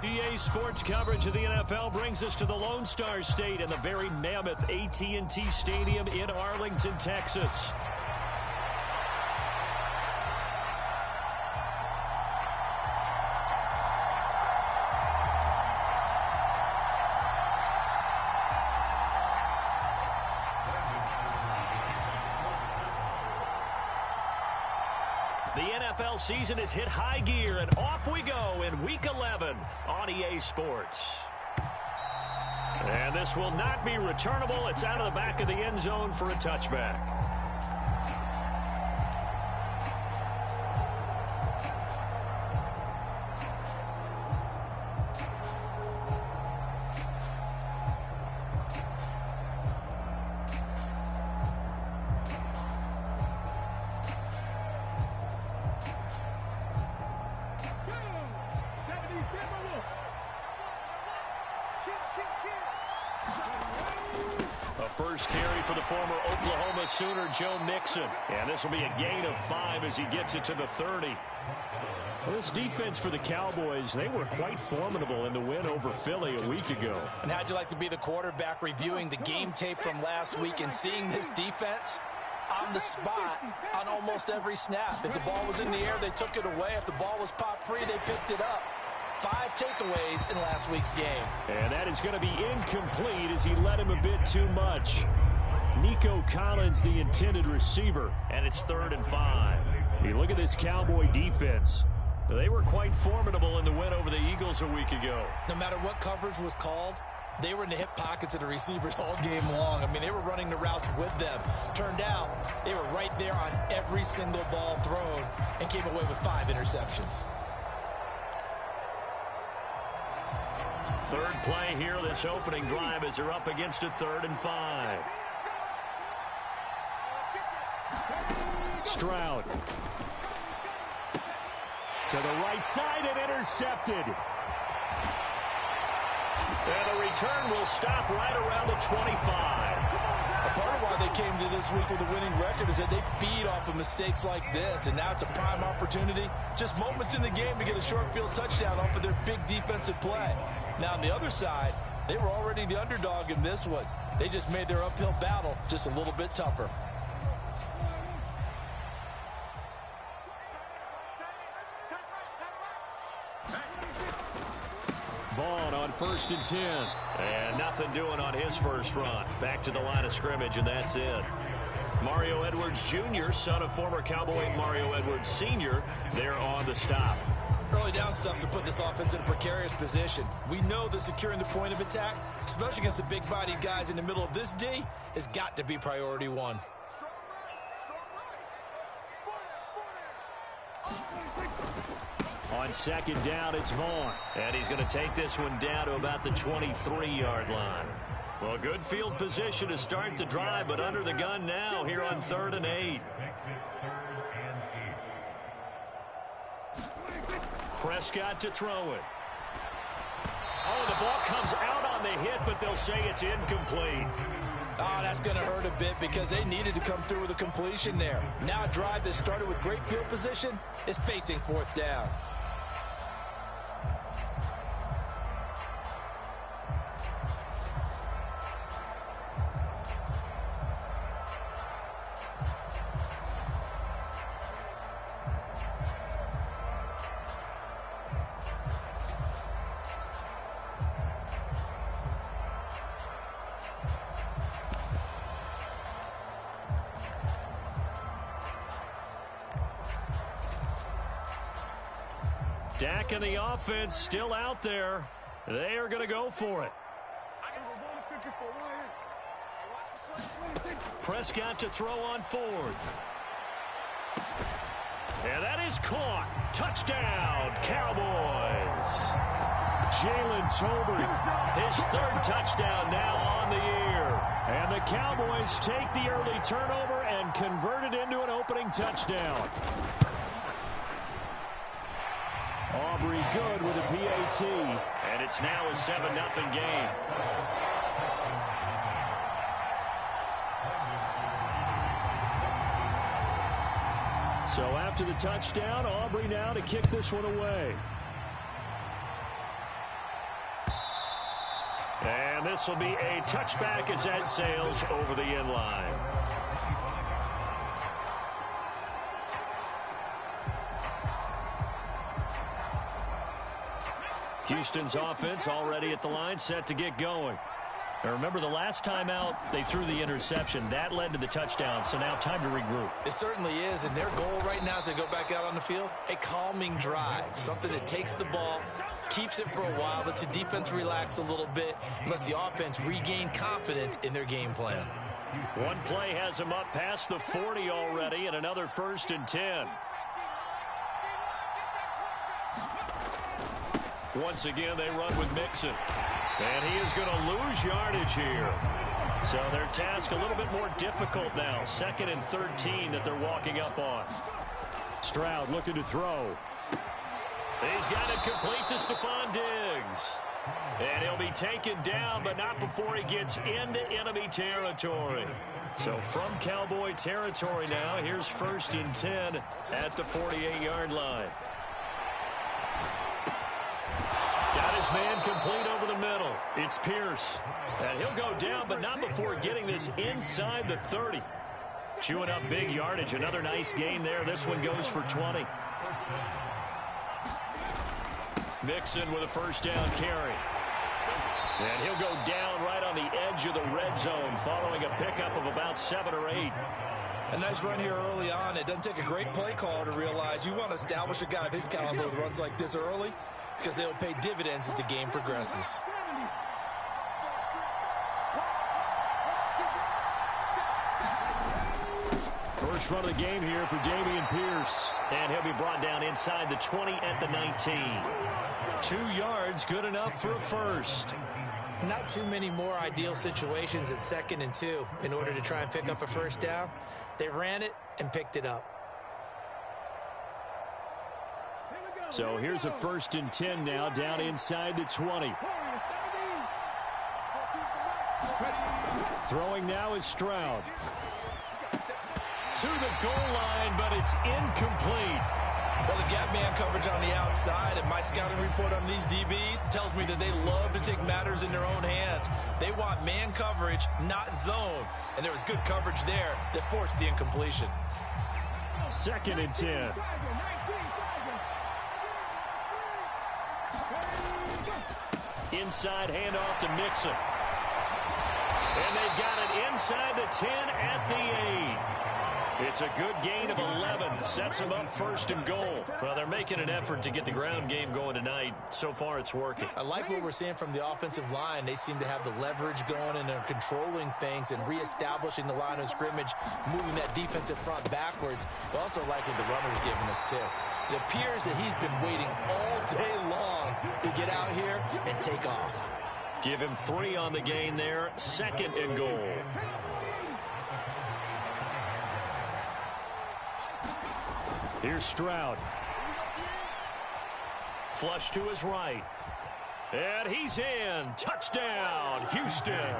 EA Sports coverage of the NFL brings us to the Lone Star State and the very mammoth AT&T Stadium in Arlington, Texas. The NFL season has hit high gear, and off we go in Week 11 on EA Sports. And this will not be returnable. It's out of the back of the end zone for a touchback. First carry for the former Oklahoma Sooner, Joe Mixon. And this will be a gain of 5 as he gets it to the 30. Well, this defense for the Cowboys, they were quite formidable in the win over Philly a week ago. And how'd you like to be the quarterback reviewing the game tape from last week and seeing this defense on the spot on almost every snap? If the ball was in the air, they took it away. If the ball was pop free, they picked it up. 5 takeaways in last week's game. And that is going to be incomplete as he led him a bit too much. Nico Collins, the intended receiver, and it's 3rd and 5. You look at this Cowboy defense. They were quite formidable in the win over the Eagles a week ago. No matter what coverage was called, they were in the hip pockets of the receivers all game long. I mean, they were running the routes with them. Turned out, they were right there on every single ball thrown and came away with 5 interceptions. Third play here, this opening drive as they're up against a 3rd and 5. Stroud. To the right side and intercepted. And the return will stop right around the 25. A part of why they came to this week with a winning record is that they feed off of mistakes like this, and now it's a prime opportunity, just moments in the game to get a short field touchdown off of their big defensive play. Now on the other side, they were already the underdog in this one. They just made their uphill battle just a little bit tougher. Vaughn on 1st and 10. And nothing doing on his first run. Back to the line of scrimmage, and that's it. Mario Edwards Jr., son of former Cowboy Mario Edwards Sr., there on the stop. Early down stuff to put this offense in a precarious position. We know that securing the point of attack, especially against the big-bodied guys in the middle of this D, has got to be priority 1. On 2nd down, it's Vaughn. And he's going to take this one down to about the 23-yard line. Well, good field position to start the drive, but under the gun now here on 3rd and 8. Prescott to throw it. Oh, the ball comes out on the hit, but they'll say it's incomplete. Oh, that's going to hurt a bit because they needed to come through with a completion there. Now a drive that started with great field position is facing 4th down. Dak and the offense still out there. They are going to go for it. Prescott to throw on 4th. And that is caught. Touchdown, Cowboys. Jalen Tolbert, his 3rd touchdown now on the year. And the Cowboys take the early turnover and convert it into an opening touchdown. Aubrey good with a PAT. And it's now a 7-0 game. So after the touchdown, Aubrey now to kick this one away. this will be a touchback as that sails over the end line. Houston's offense already at the line, set to get going. Now remember, the last time out, they threw the interception. That led to the touchdown, so now time to regroup. It certainly is, and their goal right now as they go back out on the field, a calming drive, something that takes the ball, keeps it for a while, lets the defense relax a little bit, lets the offense regain confidence in their game plan. One play has them up past the 40 already, and another 1st and 10. Once again, they run with Mixon. And he is going to lose yardage here. So their task a little bit more difficult now. 2nd and 13 that they're walking up on. Stroud looking to throw. He's got it complete to Stephon Diggs. And he'll be taken down, but not before he gets into enemy territory. So from Cowboy territory now, here's 1st and 10 at the 48-yard line. Got his man complete over the middle. It's Pierce. And he'll go down, but not before getting this inside the 30. Chewing up big yardage. Another nice gain there. This one goes for 20. Mixon with a 1st down carry. And he'll go down right on the edge of the red zone following a pickup of about 7 or 8. A nice run here early on. It doesn't take a great play caller to realize you want to establish a guy of his caliber with runs like this early, because they'll pay dividends as the game progresses. First run of the game here for Dameon Pierce. And he'll be brought down inside the 20 at the 19. 2 yards, good enough for a first. Not too many more ideal situations at 2nd and 2 in order to try and pick up a 1st down. They ran it and picked it up. So here's a 1st and 10 now, down inside the 20. Throwing now is Stroud. To the goal line, but it's incomplete. Well, they've got man coverage on the outside, and my scouting report on these DBs tells me that they love to take matters in their own hands. They want man coverage, not zone. And there was good coverage there that forced the incompletion. 2nd and 10. Inside handoff to Mixon. And they've got it inside the 10 at the 8. It's a good gain of 11. Sets them up 1st and goal. Well, they're making an effort to get the ground game going tonight. So far, it's working. I like what we're seeing from the offensive line. They seem to have the leverage going, and they're controlling things and reestablishing the line of scrimmage, moving that defensive front backwards. But also like what the runner's giving us, too. It appears that he's been waiting all day long to get out here and take off. Give him 3 on the gain there. 2nd and goal. Here's Stroud. Flush to his right. And he's in. Touchdown, Houston.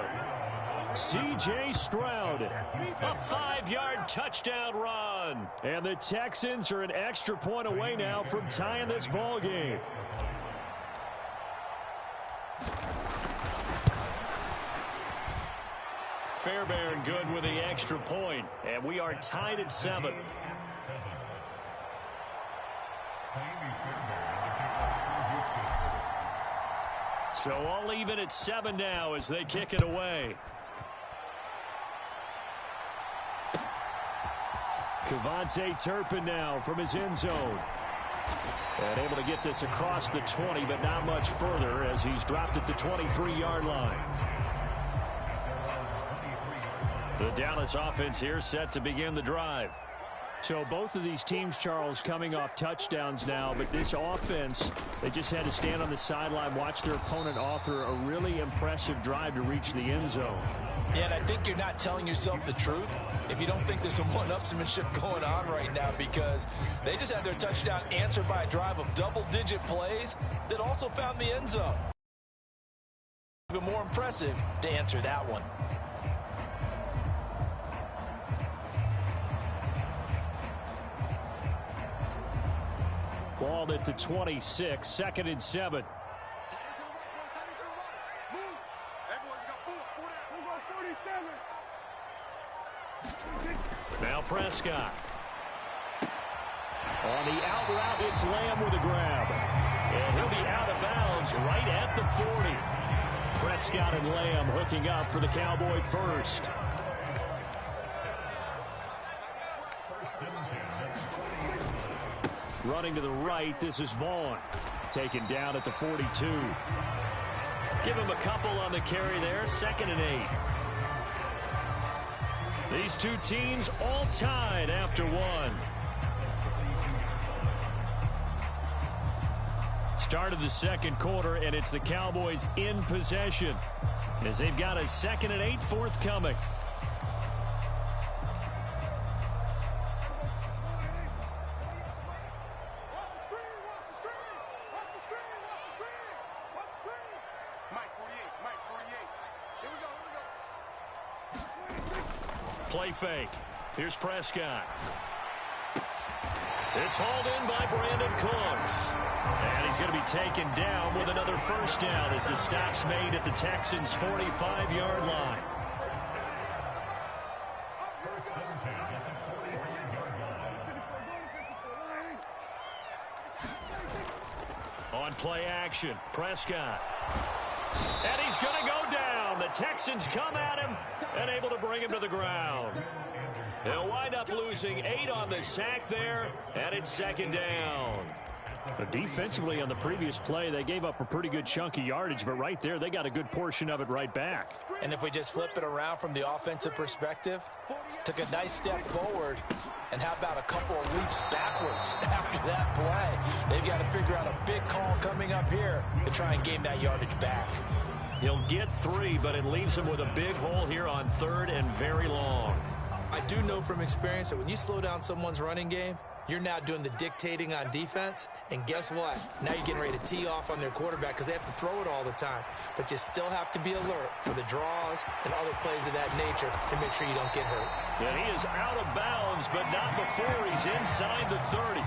C.J. Stroud. A 5-yard touchdown run. And the Texans are an extra point away now from tying this ball game. Fairbairn good with the extra point. And we are tied at 7. So all even at 7 now as they kick it away. Kevontae Turpin now from his end zone. And able to get this across the 20, but not much further as he's dropped at the 23-yard line. The Dallas offense here set to begin the drive. So both of these teams, Charles, coming off touchdowns now, but this offense, they just had to stand on the sideline, watch their opponent author a really impressive drive to reach the end zone. Yeah, and I think you're not telling yourself the truth if you don't think there's some one-upsmanship going on right now, because they just had their touchdown answered by a drive of double-digit plays that also found the end zone. Even more impressive to answer that one. Ball at the 26, 2nd and 7. Now Prescott. On the out route, it's Lamb with a grab. And he'll be out of bounds right at the 40. Prescott and Lamb hooking up for the Cowboy first. Running to the right, this is Vaughn. Taken down at the 42. Give him a couple on the carry there, 2nd and 8. These two teams all tied after one. Start of the second quarter, and it's the Cowboys in possession as they've got a 2nd and 8 forthcoming. Play fake. Here's Prescott. It's hauled in by Brandon Cooks. And he's going to be taken down with another first down as the stop's made at the Texans' 45-yard line. On play action, Prescott. And he's going to go down. The Texans come at him and able to bring him to the ground. They'll wind up losing 8 on the sack there, and it's 2nd down. Defensively on the previous play, they gave up a pretty good chunk of yardage, but right there, they got a good portion of it right back. And if we just flip it around from the offensive perspective, took a nice step forward, and how about a couple of leaps backwards after that play? They've got to figure out a big call coming up here to try and gain that yardage back. He'll get 3, but it leaves him with a big hole here on 3rd and very long. I do know from experience that when you slow down someone's running game, you're now doing the dictating on defense, and guess what? Now you're getting ready to tee off on their quarterback because they have to throw it all the time. But you still have to be alert for the draws and other plays of that nature to make sure you don't get hurt. And he is out of bounds, but not before he's inside the 30.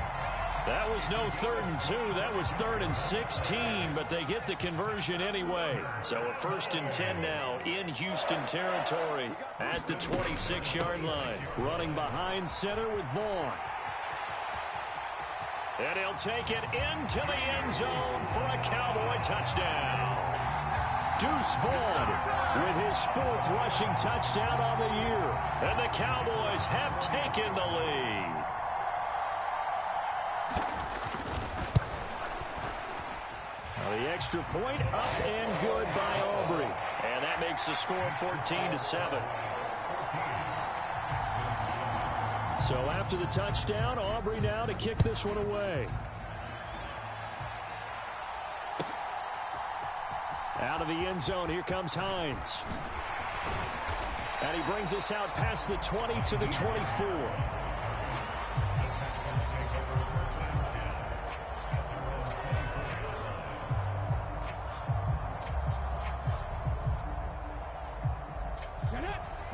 That was no 3rd and 2. That was 3rd and 16, but they get the conversion anyway. So a 1st and 10 now in Houston territory at the 26-yard line. Running behind center with Vaughn. And he'll take it into the end zone for a Cowboy touchdown. Deuce Vaughn with his 4th rushing touchdown on the year. And the Cowboys have taken the lead. The extra point up and good by Aubrey. And that makes the score 14-7. So after the touchdown, Aubrey now to kick this one away. Out of the end zone, here comes Hines. And he brings us out past the 20 to the 24.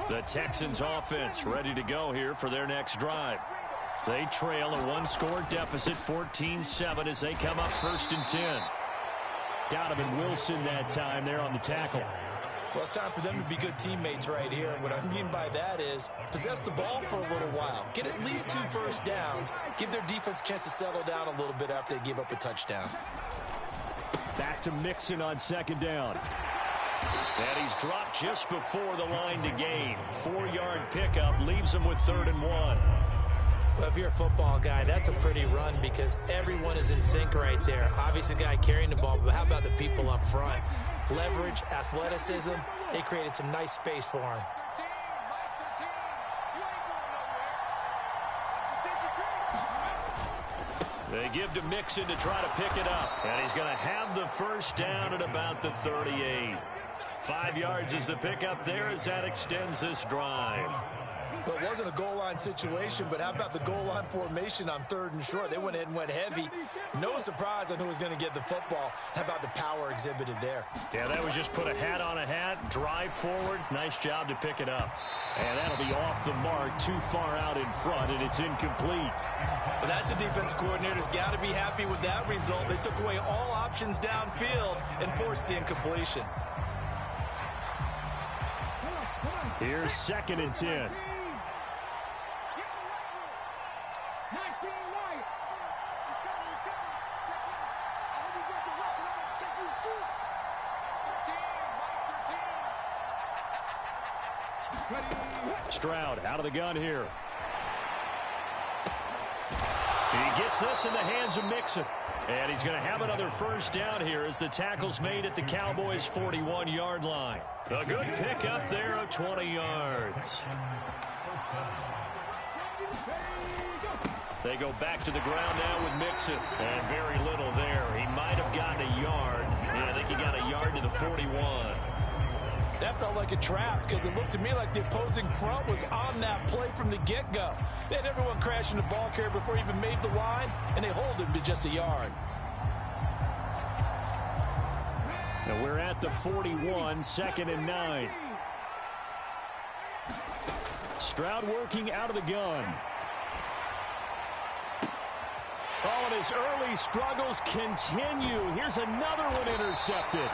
The Texans offense ready to go here for their next drive. They trail a 1-score deficit, 14-7 as they come up 1st and 10. Donovan Wilson that time there on the tackle. Well, it's time for them to be good teammates right here. And what I mean by that is possess the ball for a little while. Get at least 2 first downs. Give their defense a chance to settle down a little bit after they give up a touchdown. Back to Mixon on 2nd down. And he's dropped just before the line to gain. 4-yard pickup leaves him with 3rd and 1. Well, if you're a football guy, that's a pretty run because everyone is in sync right there. Obviously, the guy carrying the ball, but how about the people up front? Leverage, athleticism, they created some nice space for him. They give to Mixon to try to pick it up. And he's going to have the first down at about the 38. 5 yards is the pickup there as that extends this drive. Well, it wasn't a goal line situation, but how about the goal line formation on 3rd and short? They went ahead and went heavy. No surprise on who was going to get the football. How about the power exhibited there? Yeah, that was just put a hat on a hat, drive forward. Nice job to pick it up. And that'll be off the mark, too far out in front, and it's incomplete. Well, that's a defensive coordinator's got to be happy with that result. They took away all options downfield and forced the incompletion. Here's 2nd and 10. Stroud out of the gun here. He gets this in the hands of Mixon. And he's going to have another first down here as the tackle's made at the Cowboys' 41-yard line. A good pickup there of 20 yards. They go back to the ground now with Mixon. And very little there. He might have gotten a yard. Yeah, I think he got a yard to the 41. That felt like a trap because it looked to me like the opposing front was on that play from the get-go. They had everyone crashing the ball carrier before he even made the line, and they hold him to just a yard. Now we're at the 41, 2nd and 9. Stroud working out of the gun. Oh, and his early struggles continue. Here's another one intercepted.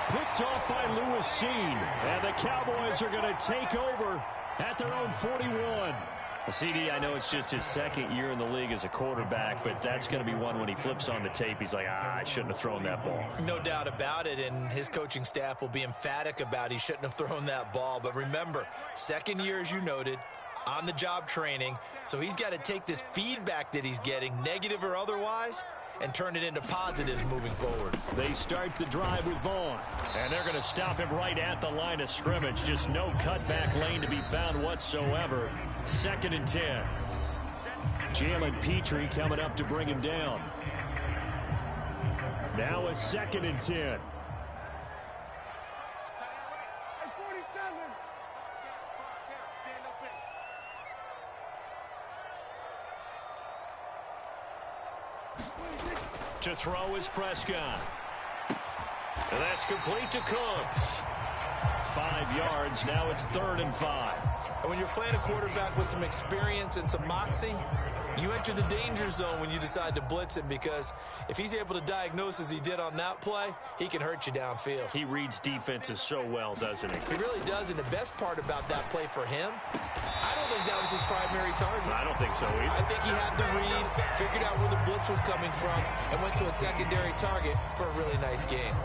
Picked off by Lewis Cine. And the Cowboys are going to take over at their own 41. CD, I know it's just his 2nd year in the league as a quarterback, but that's going to be one when he flips on the tape, he's like, I shouldn't have thrown that ball. No doubt about it, and his coaching staff will be emphatic about he shouldn't have thrown that ball. But remember, 2nd year, as you noted, on-the-job training, so he's got to take this feedback that he's getting, negative or otherwise, and turn it into positives moving forward. They start the drive with Vaughn, and they're going to stop him right at the line of scrimmage. Just no cutback lane to be found whatsoever. 2nd and 10. Jalen Petrie coming up to bring him down. Now a 2nd and 10. To throw is Prescott. And that's complete to Cooks. 5 yards. Now it's 3rd and 5. And when you're playing a quarterback with some experience and some moxie, you enter the danger zone when you decide to blitz him, because if he's able to diagnose as he did on that play, he can hurt you downfield. He reads defenses so well, doesn't he? He really does, and the best part about that play for him, I don't think that was his primary target. I don't think so either. I think he had the read, figured out where the blitz was coming from, and went to a secondary target for a really nice game.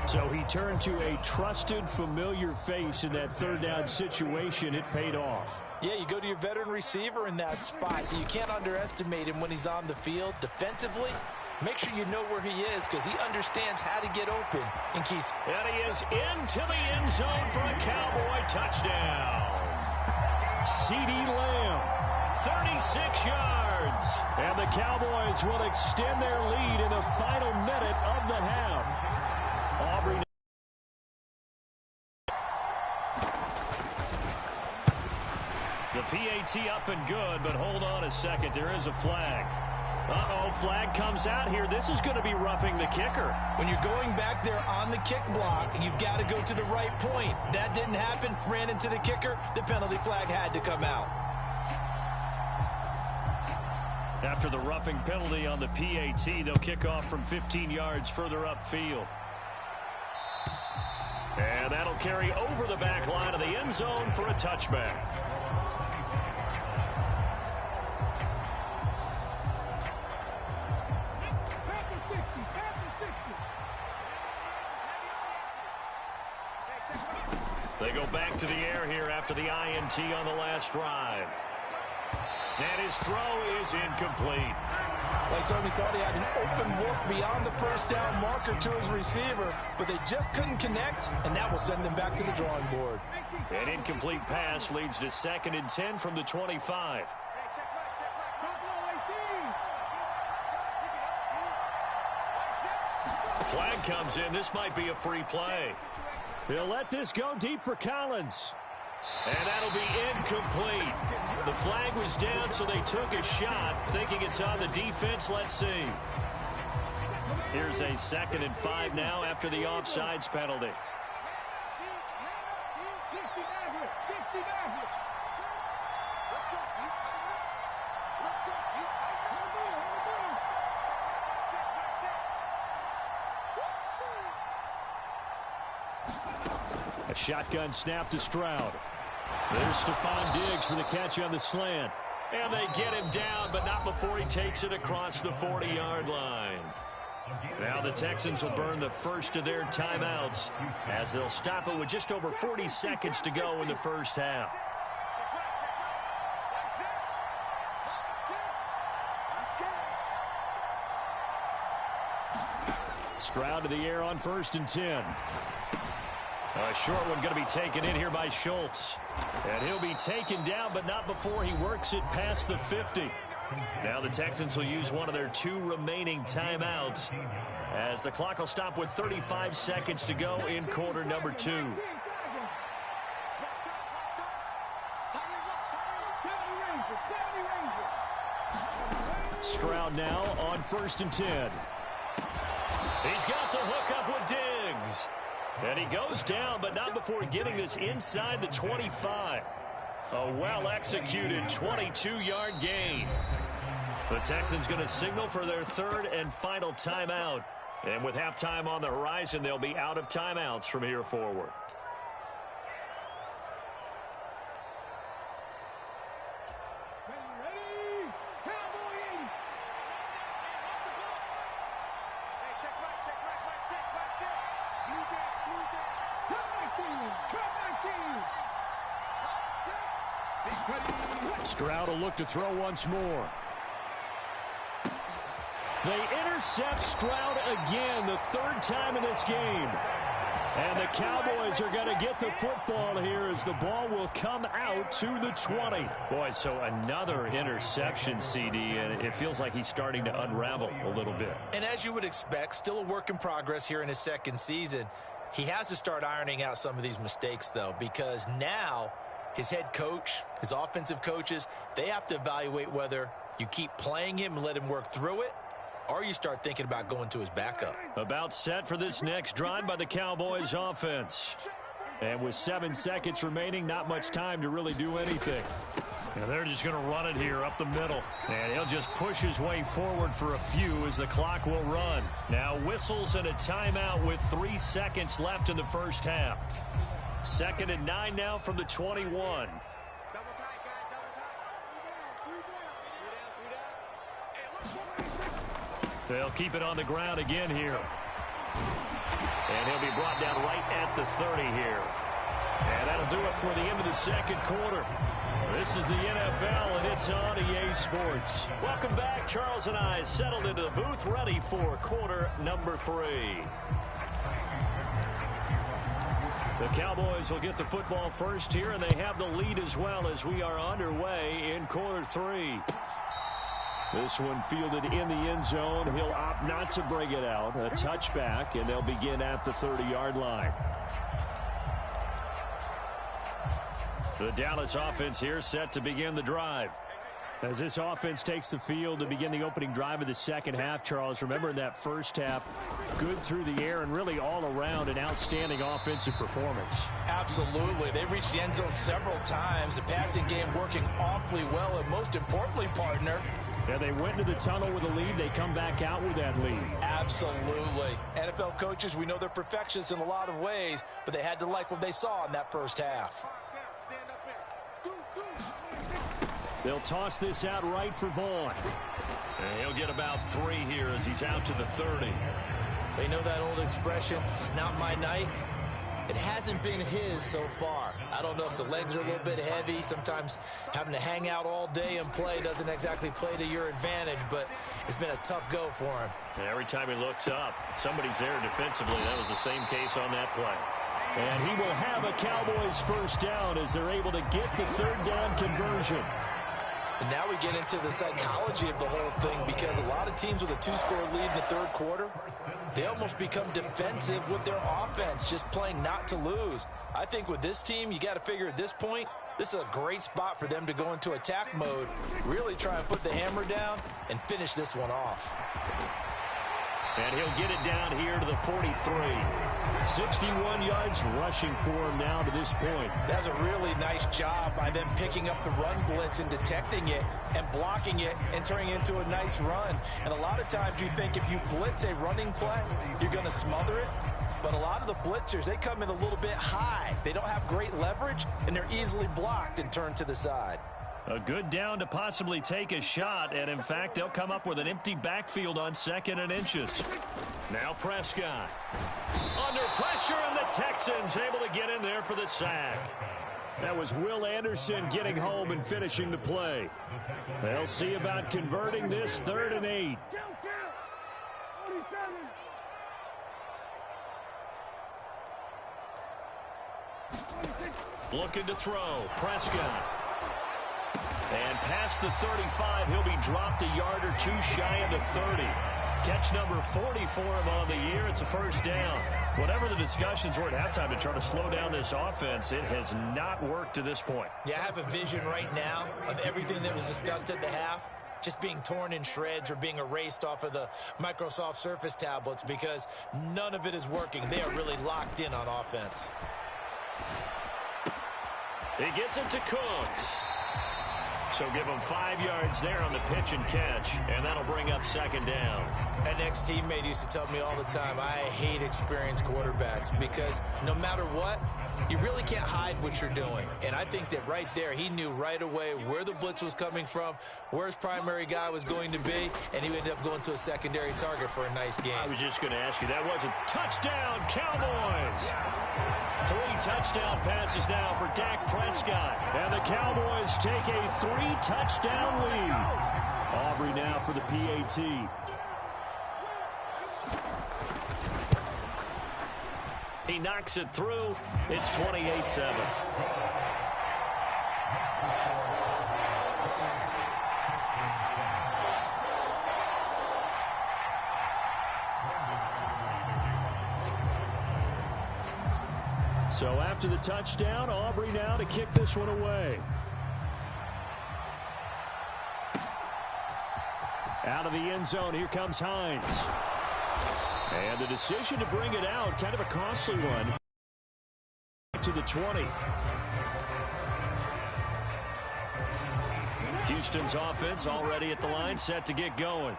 So he turned to a trusted, familiar face in that 3rd down situation. It paid off. Yeah, you go to your veteran receiver in that spot, so you can't underestimate him when he's on the field. Defensively, make sure you know where he is, because he understands how to get open in keys. And he is into the end zone for a Cowboy touchdown. CeeDee Lamb, 36 yards. And the Cowboys will extend their lead in the final minute of the half. Aubrey. The PAT up and good, but hold on a second. There is a flag. Uh-oh, flag comes out here. This is going to be roughing the kicker. When you're going back there on the kick block, you've got to go to the right point. That didn't happen. Ran into the kicker. The penalty flag had to come out. After the roughing penalty on the PAT, they'll kick off from 15 yards further upfield. And that'll carry over the back line of the end zone for a touchback. They go back to the air here after the INT on the last drive. And his throw is incomplete. They certainly thought he had an open look beyond the first down marker to his receiver, but they just couldn't connect, and that will send them back to the drawing board. An incomplete pass leads to 2nd and 10 from the 25. Flag comes in. This might be a free play. They'll let this go deep for Collins. And that'll be incomplete. The flag was down, so they took a shot, thinking it's on the defense. Let's see. Here's a 2nd and 5 now after the offsides penalty. A shotgun snap to Stroud. There's Stephon Diggs for the catch on the slant. And they get him down, but not before he takes it across the 40-yard line. Now the Texans will burn the first of their timeouts as they'll stop it with just over 40 seconds to go in the first half. Stroud to the air on 1st and 10. A short one going to be taken in here by Schultz. And he'll be taken down, but not before he works it past the 50. Now the Texans will use one of their 2 remaining timeouts as the clock will stop with 35 seconds to go in quarter number 2. Stroud now on 1st and 10. He's got the hook up with Diggs. And he goes down, but not before getting this inside the 25. A well-executed 22-yard gain. The Texans going to signal for their 3rd and final timeout. And with halftime on the horizon, they'll be out of timeouts from here forward. Stroud will look to throw once more. They intercept Stroud again, the 3rd time in this game. And the Cowboys are going to get the football here as the ball will come out to the 20. Boy, so another interception, CD, and it feels like he's starting to unravel a little bit. And as you would expect, still a work in progress here in his 2nd season. He has to start ironing out some of these mistakes, though, because now his head coach, his offensive coaches, they have to evaluate whether you keep playing him and let him work through it, or you start thinking about going to his backup. About set for this next drive by the Cowboys offense. And with 7 seconds remaining, not much time to really do anything. And they're just going to run it here up the middle. And he'll just push his way forward for a few as the clock will run. Now whistles and a timeout with 3 seconds left in the first half. 2nd and 9 now from the 21. They'll keep it on the ground again here. And he'll be brought down right at the 30 here. And that'll do it for the end of the 2nd quarter. This is the NFL, and it's on EA Sports. Welcome back. Charles and I settled into the booth, ready for quarter number 3. The Cowboys will get the football first here, and they have the lead as well as we are underway in quarter 3. This one fielded in the end zone. He'll opt not to bring it out. A touchback, and they'll begin at the 30-yard line. The Dallas offense here set to begin the drive. As this offense takes the field to begin the opening drive of the 2nd half, Charles, remember in that first half, good through the air and really all around an outstanding offensive performance. Absolutely. They reached the end zone several times. The passing game working awfully well, and most importantly, partner, yeah, they went into the tunnel with a lead. They come back out with that lead. Absolutely. NFL coaches, we know they're perfectionists in a lot of ways, but they had to like what they saw in that first half. They'll toss this out right for Vaughn. And he'll get about 3 here as he's out to the 30. They know that old expression, it's not my night. It hasn't been his so far. I don't know if the legs are a little bit heavy. Sometimes having to hang out all day and play doesn't exactly play to your advantage, but it's been a tough go for him. And every time he looks up, somebody's there defensively. That was the same case on that play. And he will have a Cowboys first down as they're able to get the 3rd down conversion. And now we get into the psychology of the whole thing, because a lot of teams with a 2-score lead in the 3rd quarter, they almost become defensive with their offense, just playing not to lose. I think with this team, you got to figure at this point, this is a great spot for them to go into attack mode, really try and put the hammer down and finish this one off. And he'll get it down here to the 43. 61 yards rushing for him now to this point. That's a really nice job by them picking up the run blitz and detecting it and blocking it and turning it into a nice run. And a lot of times you think if you blitz a running play, you're going to smother it. But a lot of the blitzers, they come in a little bit high. They don't have great leverage, and they're easily blocked and turned to the side. A good down to possibly take a shot, and in fact, they'll come up with an empty backfield on 2nd and inches. Now Prescott. Under pressure, and the Texans able to get in there for the sack. That was Will Anderson getting home and finishing the play. They'll see about converting this 3rd and 8. Looking to throw. Prescott. And past the 35, he'll be dropped a yard or 2 shy of the 30. Catch number 40 for him on the year. It's a first down. Whatever the discussions were at halftime to try to slow down this offense, it has not worked to this point. Yeah, I have a vision right now of everything that was discussed at the half just being torn in shreds or being erased off of the Microsoft Surface tablets because none of it is working. They are really locked in on offense. He gets it to Cooks. So give him 5 yards there on the pitch and catch, and that'll bring up 2nd down. An ex-teammate used to tell me all the time, I hate experienced quarterbacks because no matter what, you really can't hide what you're doing. And I think that right there, he knew right away where the blitz was coming from, where his primary guy was going to be, and he ended up going to a secondary target for a nice game. I was just going to ask you, that was a touchdown, Cowboys! 3 touchdown passes now for Dak Prescott. And the Cowboys take a 3-touchdown lead. Aubrey now for the PAT. He knocks it through. It's 28-7. So after the touchdown, Aubrey now to kick this one away. Out of the end zone, here comes Hines. And the decision to bring it out, kind of a costly one. To the 20. Houston's offense already at the line, set to get going.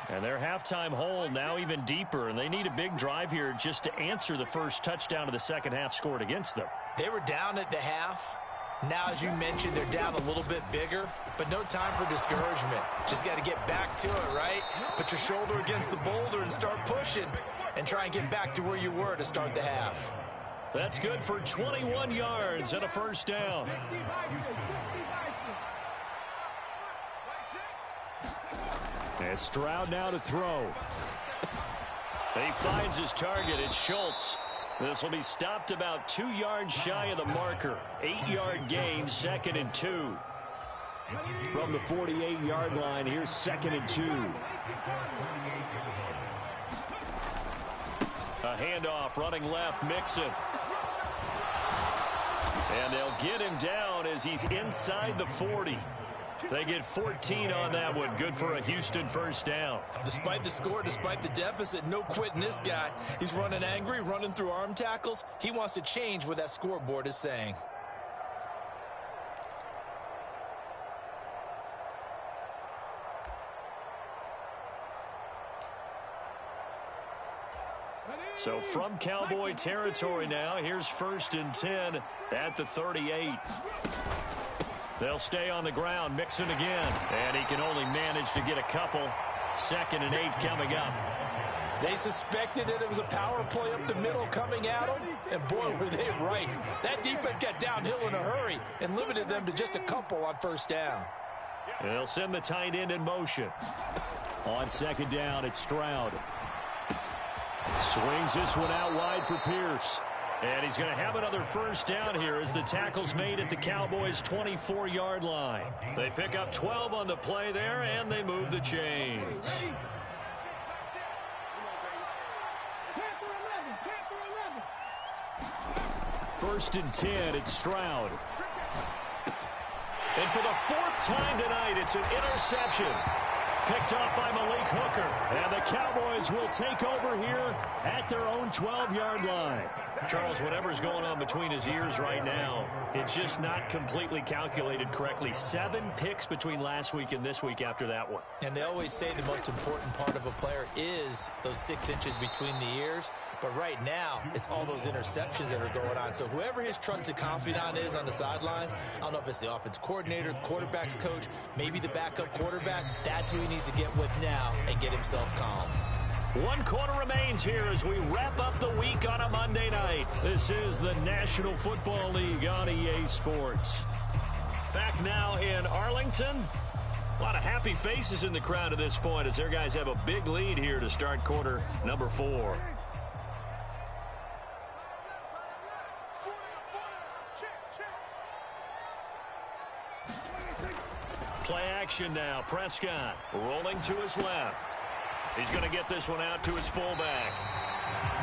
And their halftime hole now even deeper, and they need a big drive here just to answer the first touchdown of the second half scored against them. They were down at the half. Now, as you mentioned, they're down a little bit bigger, but no time for discouragement. Just got to get back to it, right? Put your shoulder against the boulder and start pushing and try and get back to where you were to start the half. That's good for 21 yards and a first down. And Stroud now to throw. He finds his target. It's Schultz. This will be stopped about 2 yards shy of the marker. 8-yard gain, 2nd and 2. From the 48-yard line, here's 2nd and 2. A handoff running left, Mixon. And they'll get him down as he's inside the 40. They get 14 on that one. Good for a Houston first down. Despite the score, despite the deficit, no quitting this guy. He's running angry, running through arm tackles. He wants to change what that scoreboard is saying. So from Cowboy territory now, here's 1st and 10 at the 38. They'll stay on the ground, Mixon again. And he can only manage to get a couple. 2nd and 8 coming up. They suspected that it was a power play up the middle coming at them, and boy, were they right. That defense got downhill in a hurry and limited them to just a couple on first down. They'll send the tight end in motion. On 2nd down, it's Stroud. Swings this one out wide for Pierce. And he's going to have another first down here as the tackle's made at the Cowboys' 24-yard line. They pick up 12 on the play there, and they move the chains. First and 10, it's Stroud. And for the 4th time tonight, it's an interception. Picked off by Malik Hooker. And the Cowboys will take over here at their own 12-yard line. Charles, whatever's going on between his ears right now, it's just not completely calculated correctly. 7 picks between last week and this week after that one. And they always say the most important part of a player is those 6 inches between the ears. But right now, it's all those interceptions that are going on. So whoever his trusted confidant is on the sidelines, I don't know if it's the offense coordinator, the quarterback's coach, maybe the backup quarterback, that's who he needs to get with now and get himself calm. 1 quarter remains here as we wrap up the week on a Monday night. This is the National Football League on EA Sports. Back now in Arlington. A lot of happy faces in the crowd at this point as their guys have a big lead here to start quarter number 4. Play action now. Prescott rolling to his left. He's going to get this one out to his fullback.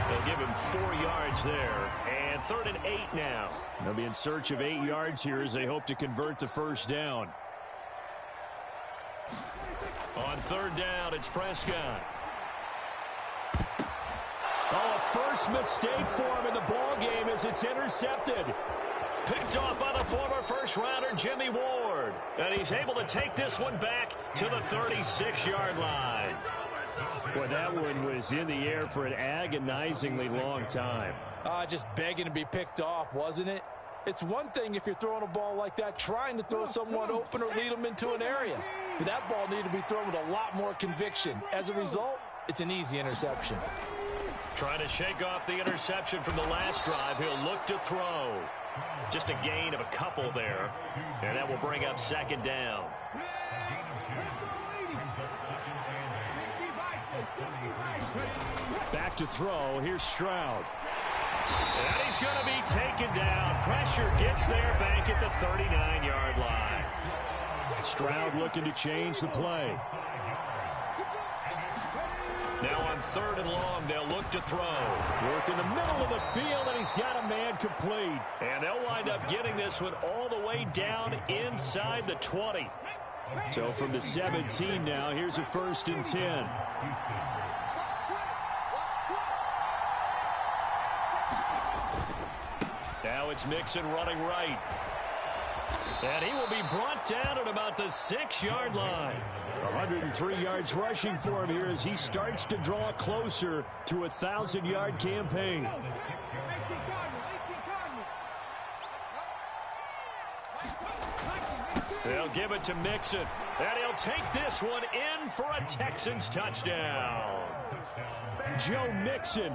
They'll give him 4 yards there. And 3rd and 8 now. They'll be in search of 8 yards here as they hope to convert the first down. On 3rd down, it's Prescott. Oh, a first mistake for him in the ball game as it's intercepted. Picked off by the former first-rounder Jimmy Ward. And he's able to take this one back to the 36-yard line. Boy, that one was in the air for an agonizingly long time. Just begging to be picked off, wasn't it? It's one thing if you're throwing a ball like that, trying to throw someone open or lead them into an area. But that ball needed to be thrown with a lot more conviction. As a result, it's an easy interception. Trying to shake off the interception from the last drive. He'll look to throw. Just a gain of a couple there. And that will bring up 2nd down. Back to throw. Here's Stroud. And he's going to be taken down. Pressure gets there back at the 39-yard line. Stroud looking to change the play. Now on 3rd and long, they'll look to throw. Work in the middle of the field, and he's got a man complete. And they'll wind up getting this one all the way down inside the 20. So from the 17 now, here's a 1st and 10. Now it's Mixon running right. And he will be brought down at about the 6-yard line. 103 yards rushing for him here as he starts to draw closer to a 1,000-yard campaign. They'll give it to Mixon. And he'll take this one in for a Texans touchdown. Joe Mixon.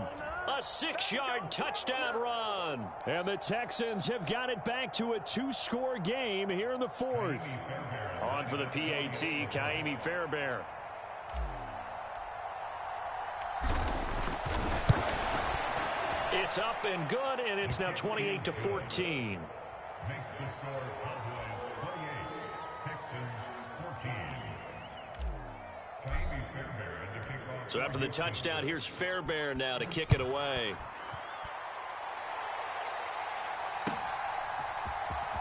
A 6-yard touchdown run. And the Texans have got it back to a 2-score game here in the 4th. On for the PAT, Ka'imi Fairbairn. It's up and good, and it's now 28-14. So after the touchdown, here's Fairbairn now to kick it away.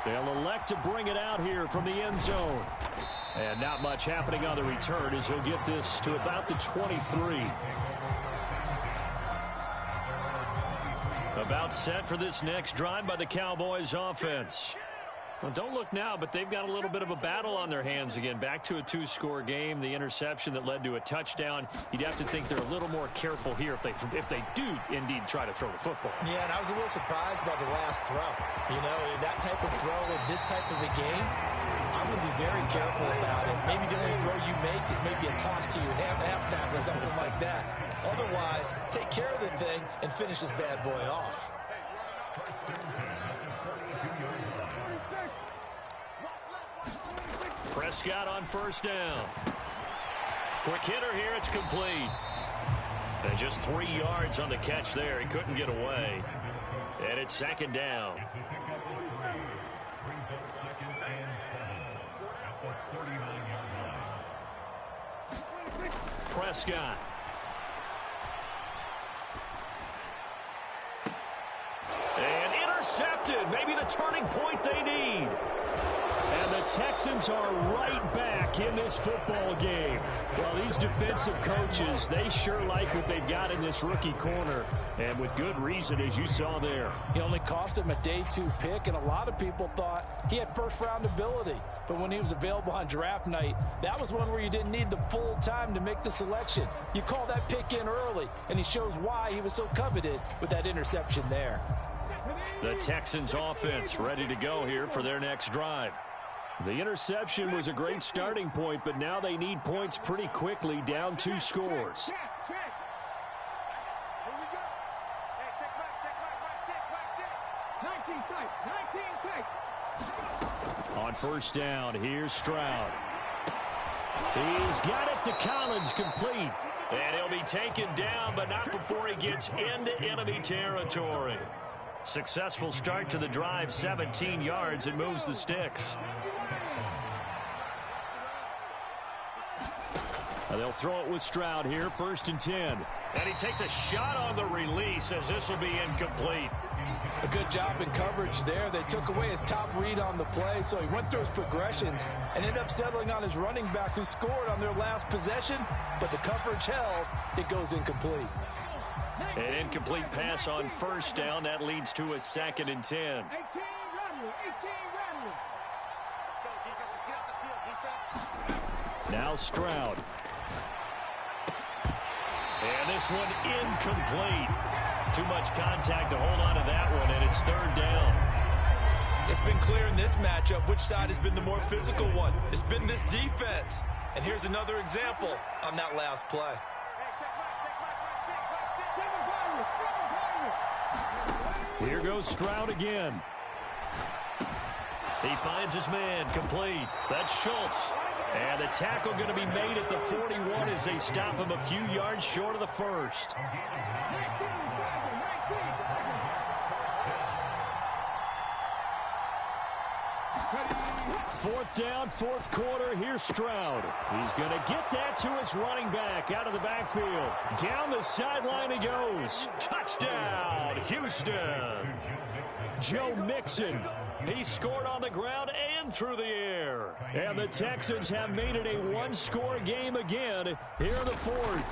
They'll elect to bring it out here from the end zone. And not much happening on the return as he'll get this to about the 23. About set for this next drive by the Cowboys offense. Well, don't look now, but they've got a little bit of a battle on their hands again. Back to a 2-score game. The interception that led to a touchdown. You'd have to think they're a little more careful here if they do indeed try to throw the football. Yeah, and I was a little surprised by the last throw. You know, that type of throw in this type of a game, I'm going to be very careful about it. Maybe the only throw you make is maybe a toss to your halfback or something like that. Otherwise, take care of the thing and finish this bad boy off. Prescott on 1st down. Quick hitter here, it's complete. And just 3 yards on the catch there. He couldn't get away. And it's 2nd down. Prescott. And intercepted. Maybe the turning point they need. And the Texans are right back in this football game. Well, these defensive coaches, they sure like what they've got in this rookie corner, and with good reason, as you saw there. He only cost him a day 2 pick, and a lot of people thought he had first-round ability. But when he was available on draft night, that was one where you didn't need the full time to make the selection. You call that pick in early, and he shows why he was so coveted with that interception there. The Texans offense ready to go here for their next drive. The interception was a great starting point, but now they need points pretty quickly, down 2 scores. On first down, here's Stroud. He's got it to Collins, complete. And he'll be taken down, but not before he gets into enemy territory. Successful start to the drive, 17 yards, and moves the sticks. They'll throw it with Stroud here, 1st and 10. And he takes a shot on the release as this will be incomplete. A good job in coverage there. They took away his top read on the play, so he went through his progressions and ended up settling on his running back who scored on their last possession, but the coverage held. It goes incomplete. An incomplete pass on first down. That leads to a 2nd and 10. Now Stroud. And this one incomplete. Too much contact to hold on to that one, and it's 3rd down. It's been clear in this matchup which side has been the more physical one. It's been this defense. And here's another example on that last play. Here goes Stroud again. He finds his man, complete. That's Schultz. And the tackle going to be made at the 41 as they stop him a few yards short of the 1st. Fourth down, 4th quarter. Here's Stroud. He's going to get that to his running back out of the backfield. Down the sideline he goes. Touchdown, Houston. Joe Mixon. He scored on the ground and through the air. And the Texans have made it a 1-score game again here in the 4th.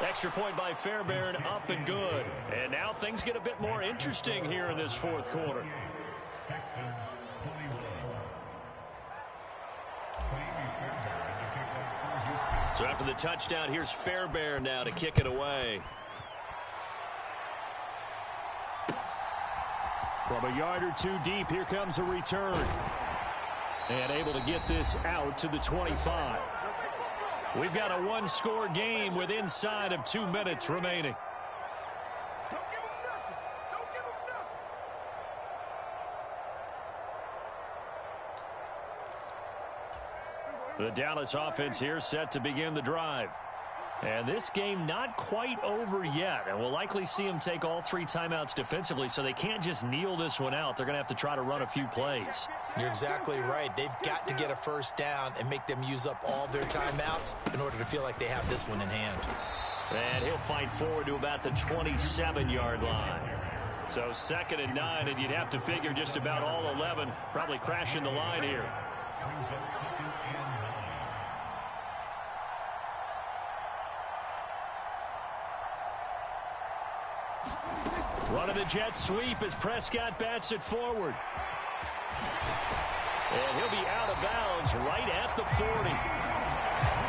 Extra point by Fairbairn, up and good. And now things get a bit more interesting here in this 4th quarter. So after the touchdown, here's Fairbairn now to kick it away. From a yard or 2 deep, here comes a return. And able to get this out to the 25. We've got a 1-score game with inside of 2 minutes remaining. The Dallas offense here set to begin the drive. And this game not quite over yet. And we'll likely see them take all 3 timeouts defensively, so they can't just kneel this one out. They're going to have to try to run a few plays. You're exactly right. They've got to get a 1st down and make them use up all their timeouts in order to feel like they have this one in hand. And he'll fight forward to about the 27-yard line. So 2nd and 9, and you'd have to figure just about all 11 probably crashing the line here. Running the jet sweep as Prescott bats it forward. And he'll be out of bounds right at the 40.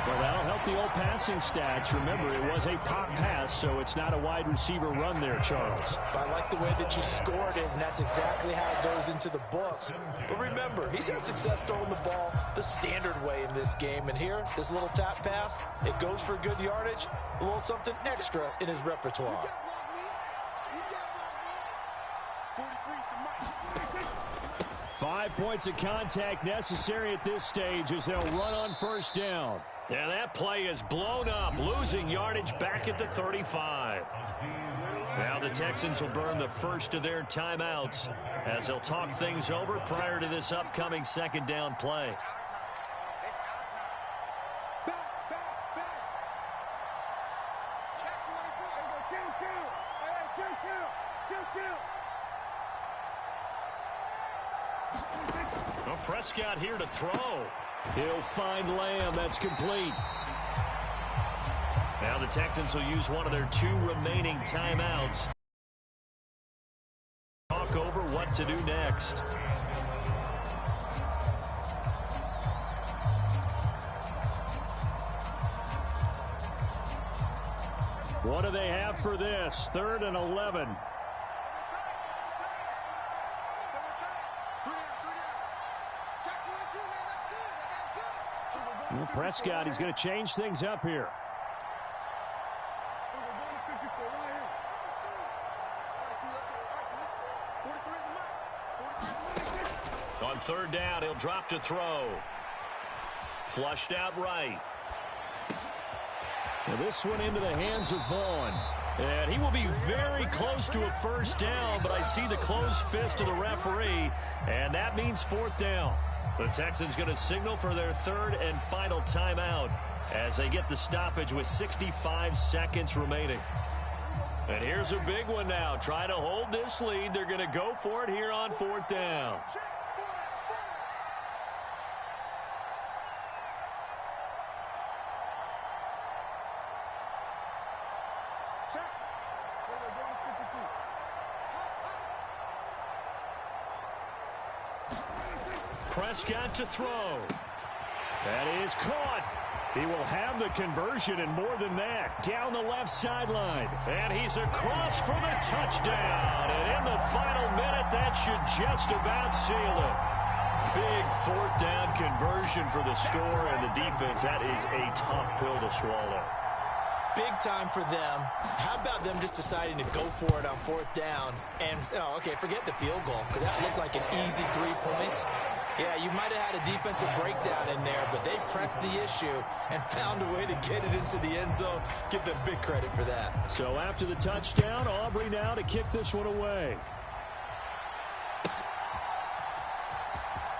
Well, that'll help the old passing stats. Remember, it was a pop pass, so it's not a wide receiver run there, Charles. I like the way that you scored it, and that's exactly how it goes into the books. But remember, he's had success throwing the ball the standard way in this game. And here, this little tap pass, it goes for good yardage, a little something extra in his repertoire. 5 points of contact necessary at this stage as they'll run on 1st down. And that play is blown up, losing yardage back at the 35. Now the Texans will burn the first of their timeouts as they'll talk things over prior to this upcoming 2nd down play. Well, Prescott here to throw. He'll find Lamb. That's complete. Now the Texans will use one of their 2 remaining timeouts. Talk over what to do next. What do they have for this? 3rd and 11. Well, Prescott, he's going to change things up here. On 3rd down, he'll drop to throw. Flushed out right. Now this one into the hands of Vaughn. And he will be very close to a 1st down, but I see the closed fist of the referee, and that means 4th down. The Texans going to signal for their 3rd and final timeout as they get the stoppage with 65 seconds remaining. And here's a big one now. Try to hold this lead. They're going to go for it here on 4th down. Prescott to throw. That is caught. He will have the conversion and more than that. Down the left sideline. And he's across for the touchdown. And in the final minute, that should just about seal it. Big 4th down conversion for the score and the defense. That is a tough pill to swallow. Big time for them. How about them just deciding to go for it on 4th down? And, okay, forget the field goal, because that looked like an easy 3 points. Yeah, you might have had a defensive breakdown in there, but they pressed the issue and found a way to get it into the end zone. Give them big credit for that. So after the touchdown, Aubrey now to kick this one away.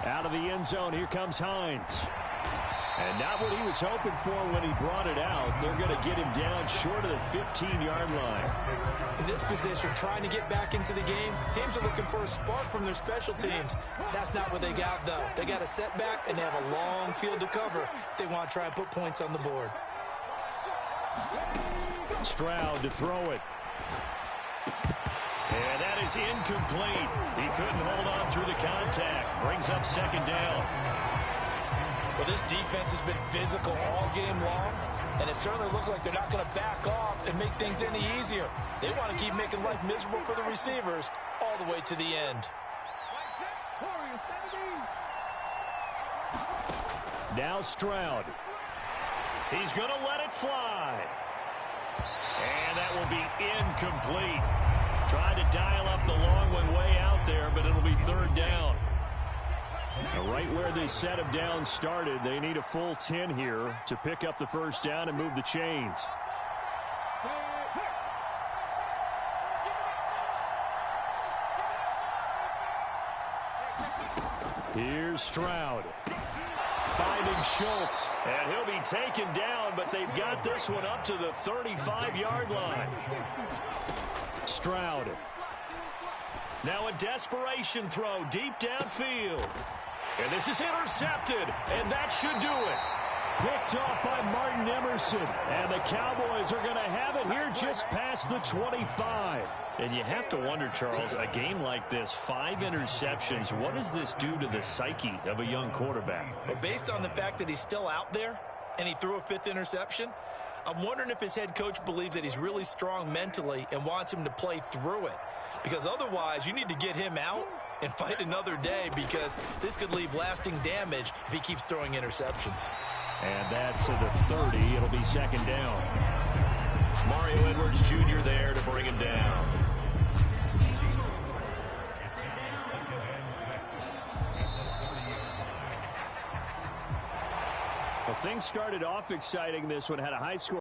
Out of the end zone, here comes Hines. And not what he was hoping for when he brought it out. They're going to get him down short of the 15-yard line. In this position, trying to get back into the game, teams are looking for a spark from their special teams. That's not what they got, though. They got a setback, and they have a long field to cover if they want to try and put points on the board. Stroud to throw it. And that is incomplete. He couldn't hold on through the contact. Brings up 2nd down. Well, this defense has been physical all game long, and it certainly looks like they're not going to back off and make things any easier. They want to keep making life miserable for the receivers all the way to the end. Now Stroud. He's going to let it fly. And that will be incomplete. Tried to dial up the long one way out there, but it'll be 3rd down. Now right where this set of downs started, they need a full 10 here to pick up the 1st down and move the chains. Here's Stroud. Finding Schultz. And he'll be taken down, but they've got this one up to the 35-yard line. Stroud. Now a desperation throw deep downfield. And this is intercepted, and that should do it. Picked off by Martin Emerson. And the Cowboys are going to have it here just past the 25. And you have to wonder, Charles, a game like this, 5 interceptions, what does this do to the psyche of a young quarterback? Well, based on the fact that he's still out there and he threw a 5th interception, I'm wondering if his head coach believes that he's really strong mentally and wants him to play through it. Because otherwise, you need to get him out and fight another day, because this could leave lasting damage if he keeps throwing interceptions. And that's to the 30. It'll be 2nd down. Mario Edwards Jr. there to bring him down. Well, things started off exciting. This one had a high score.